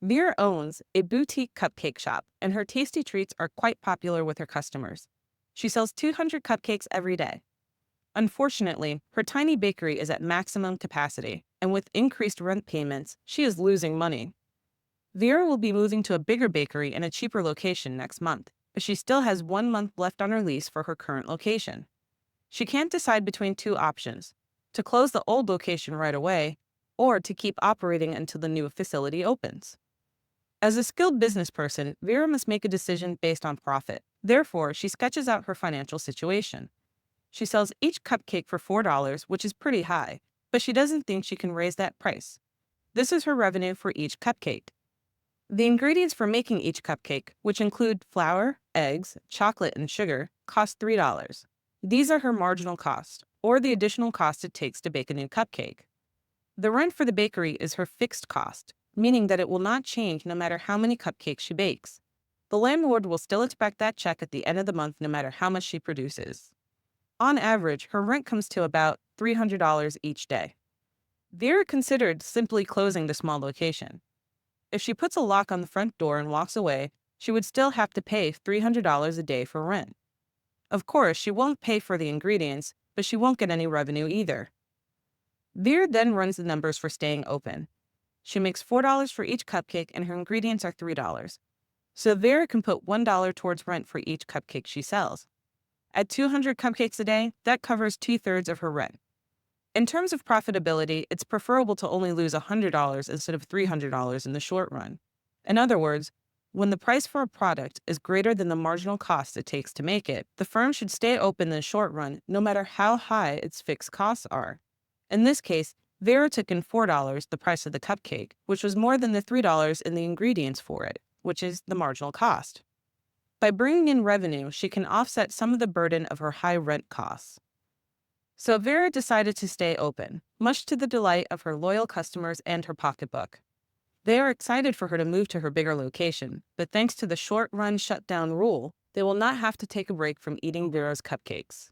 Vera owns a boutique cupcake shop, and her tasty treats are quite popular with her customers. She sells 200 cupcakes every day. Unfortunately, her tiny bakery is at maximum capacity, and with increased rent payments, she is losing money. Vera will be moving to a bigger bakery in a cheaper location next month, but she still has 1 month left on her lease for her current location. She can't decide between two options: to close the old location right away, or to keep operating until the new facility opens. As a skilled business person, Vera must make a decision based on profit. Therefore, she sketches out her financial situation. She sells each cupcake for $4, which is pretty high, but she doesn't think she can raise that price. This is her revenue for each cupcake. The ingredients for making each cupcake, which include flour, eggs, chocolate, and sugar, cost $3. These are her marginal cost, or the additional cost it takes to bake a new cupcake. The rent for the bakery is her fixed cost, meaning that it will not change no matter how many cupcakes she bakes. The landlord will still expect that check at the end of the month no matter how much she produces. On average, her rent comes to about $300 each day. Vera considered simply closing the small location. If she puts a lock on the front door and walks away, she would still have to pay $300 a day for rent. Of course, she won't pay for the ingredients, but she won't get any revenue either. Vera then runs the numbers for staying open. She makes $4 for each cupcake and her ingredients are $3. So Vera can put $1 towards rent for each cupcake she sells. At 200 cupcakes a day, that covers 2/3 of her rent. In terms of profitability, it's preferable to only lose $100 instead of $300 in the short run. In other words, when the price for a product is greater than the marginal cost it takes to make it, the firm should stay open in the short run no matter how high its fixed costs are. In this case, Vera took in $4, the price of the cupcake, which was more than the $3 in the ingredients for it, which is the marginal cost. By bringing in revenue, she can offset some of the burden of her high rent costs. So Vera decided to stay open, much to the delight of her loyal customers and her pocketbook. They are excited for her to move to her bigger location, but thanks to the short-run shutdown rule, they will not have to take a break from eating Vera's cupcakes.